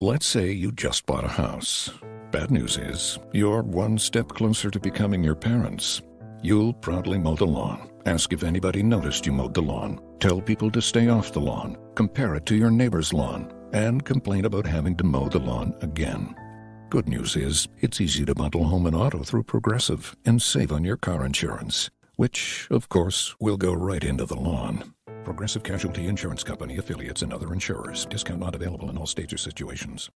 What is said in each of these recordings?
Let's say you just bought a house. Bad news is, you're one step closer to becoming your parents. You'll proudly mow the lawn, ask if anybody noticed you mowed the lawn, tell people to stay off the lawn, compare it to your neighbor's lawn, and complain about having to mow the lawn again. Good news is, it's easy to bundle home and auto through Progressive and save on your car insurance, which, of course, will go right into the lawn. Progressive Casualty Insurance Company, affiliates, and other insurers. Discount not available in all states or situations.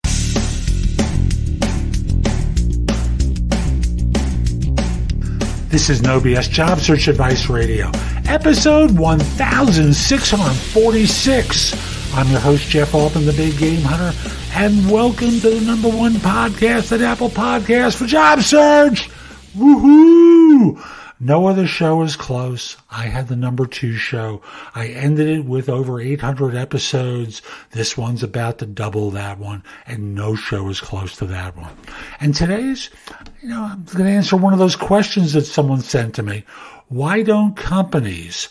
This is No BS Job Search Advice Radio, episode 1646. I'm your host, Jeff Altman, the Big Game Hunter, and welcome to the number one podcast at Apple Podcasts for job search. Woohoo! No other show is close. I had the number 2 show. I ended it with over 800 episodes. This one's about to double that one, and no show is close to that one. And today's, I'm going to answer one of those questions that someone sent to me. Why don't companies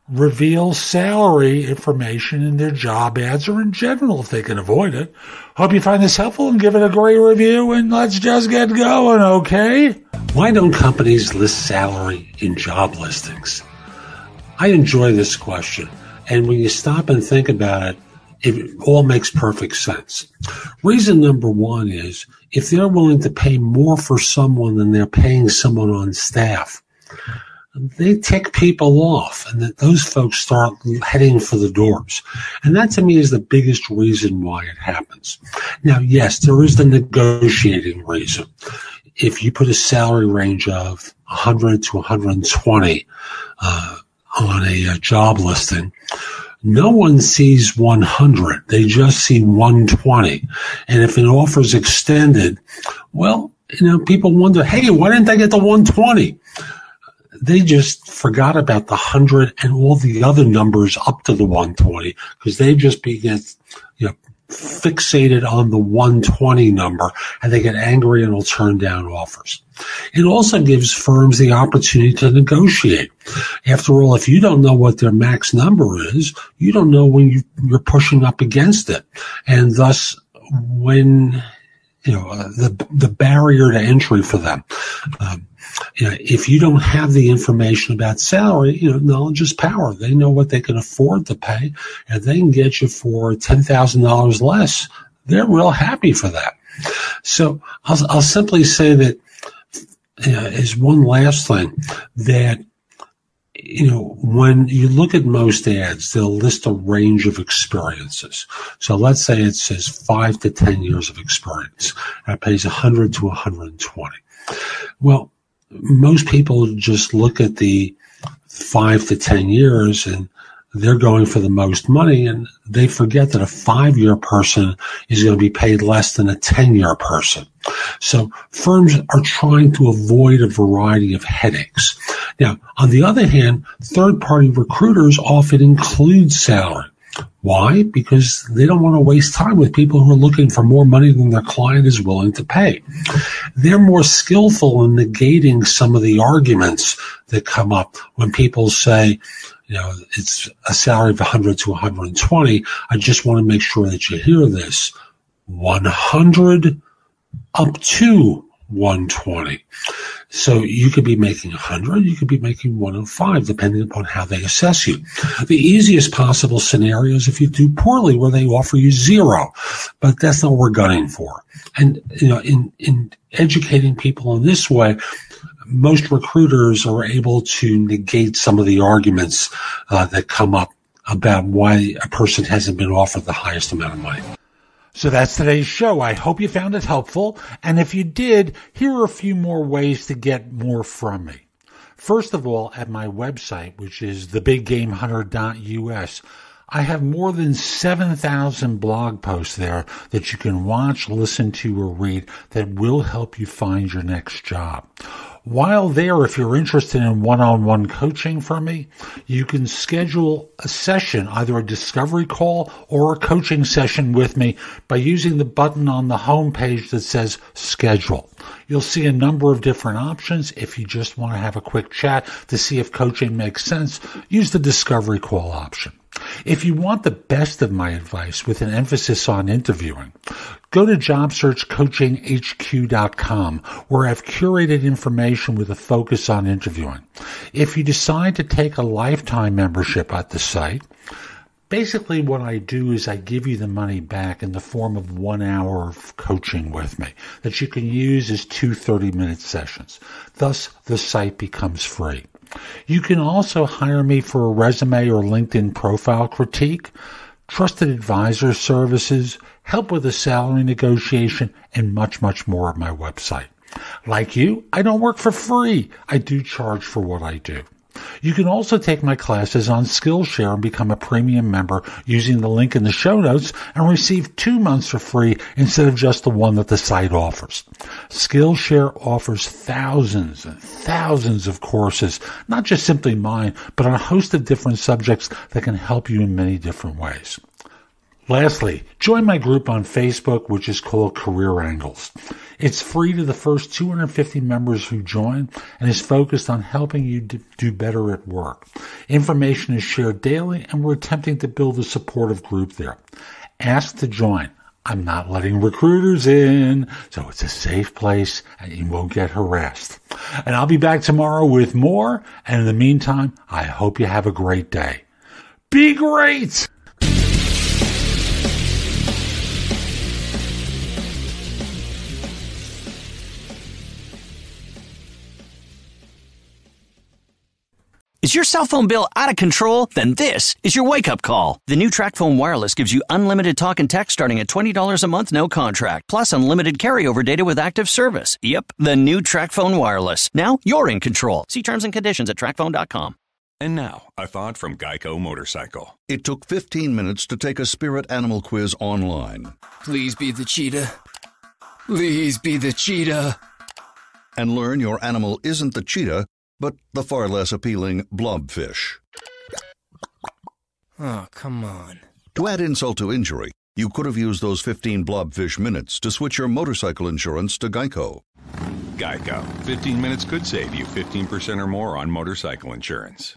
reveal salary information in their job ads or in general if they can avoid it? Hope you find this helpful and give it a great review, and let's just get going, okay? Why don't companies list salary in job listings? I enjoy this question, and when you stop and think about it, it all makes perfect sense. Reason number one is, if they're willing to pay more for someone than they're paying someone on staff, they tick people off, and that those folks start heading for the doors. And that to me is the biggest reason why it happens. Now, yes, there is the negotiating reason. If you put a salary range of 100 to 120 on a job listing, no one sees 100. They just see 120. And if an offer is extended, well, people wonder, hey, why didn't I get the 120? They just forgot about the 100 and all the other numbers up to the 120 because they just get fixated on the 120 number, and they get angry and will turn down offers. It also gives firms the opportunity to negotiate. After all, if you don't know what their max number is, you don't know when you're pushing up against it. And thus, when the barrier to entry for them. If you don't have the information about salary, knowledge is power. They know what they can afford to pay, and they can get you for $10,000 less. They're real happy for that. So I'll simply say that as one last thing that when you look at most ads, they'll list a range of experiences. So let's say it says 5 to 10 years of experience. That pays 100 to 120. Well, most people just look at the 5 to 10 years and they're going for the most money, and they forget that a 5-year person is going to be paid less than a 10-year person. So firms are trying to avoid a variety of headaches. Now, on the other hand, third-party recruiters often include salary. Why? Because they don't want to waste time with people who are looking for more money than their client is willing to pay. They're more skillful in negating some of the arguments that come up when people say, it's a salary of 100 to 120. I just want to make sure that you hear this. 100 up to 120. So you could be making 100, you could be making 105, depending upon how they assess you. The easiest possible scenario is if you do poorly, where they offer you 0, but that's not what we're gunning for. And in educating people in this way, most recruiters are able to negate some of the arguments that come up about why a person hasn't been offered the highest amount of money. So that's today's show. I hope you found it helpful. And if you did, here are a few more ways to get more from me. First of all, at my website, which is thebiggamehunter.us, I have more than 7,000 blog posts there that you can watch, listen to, or read that will help you find your next job. While there, if you're interested in one-on-one coaching from me, you can schedule a session, either a discovery call or a coaching session with me by using the button on the home page that says schedule. You'll see a number of different options. If you just want to have a quick chat to see if coaching makes sense, use the discovery call option. If you want the best of my advice with an emphasis on interviewing, go to JobSearchCoachingHQ.com, where I've curated information with a focus on interviewing. If you decide to take a lifetime membership at the site, basically what I do is I give you the money back in the form of 1 hour of coaching with me that you can use as 2 30-minute sessions. Thus, the site becomes free. You can also hire me for a resume or LinkedIn profile critique, trusted advisor services, help with a salary negotiation, and much, much more at my website. Like you, I don't work for free. I do charge for what I do. You can also take my classes on Skillshare and become a premium member using the link in the show notes and receive 2 months for free instead of just the one that the site offers. Skillshare offers thousands and thousands of courses, not just simply mine, but on a host of different subjects that can help you in many different ways. Lastly, join my group on Facebook, which is called Career Angles. It's free to the first 250 members who join and is focused on helping you do better at work. Information is shared daily, and we're attempting to build a supportive group there. Ask to join. I'm not letting recruiters in, so it's a safe place and you won't get harassed. And I'll be back tomorrow with more, and in the meantime, I hope you have a great day. Be great! Is your cell phone bill out of control? Then this is your wake-up call. The new TracFone Wireless gives you unlimited talk and text starting at $20 a month, no contract, plus unlimited carryover data with active service. Yep, the new TracFone Wireless. Now you're in control. See terms and conditions at TracFone.com. And now, a thought from Geico Motorcycle. It took 15 minutes to take a spirit animal quiz online. Please be the cheetah. Please be the cheetah. And learn your animal isn't the cheetah, but the far less appealing blobfish. Oh, come on. To add insult to injury, you could have used those 15 blobfish minutes to switch your motorcycle insurance to Geico. Geico. 15 minutes could save you 15% or more on motorcycle insurance.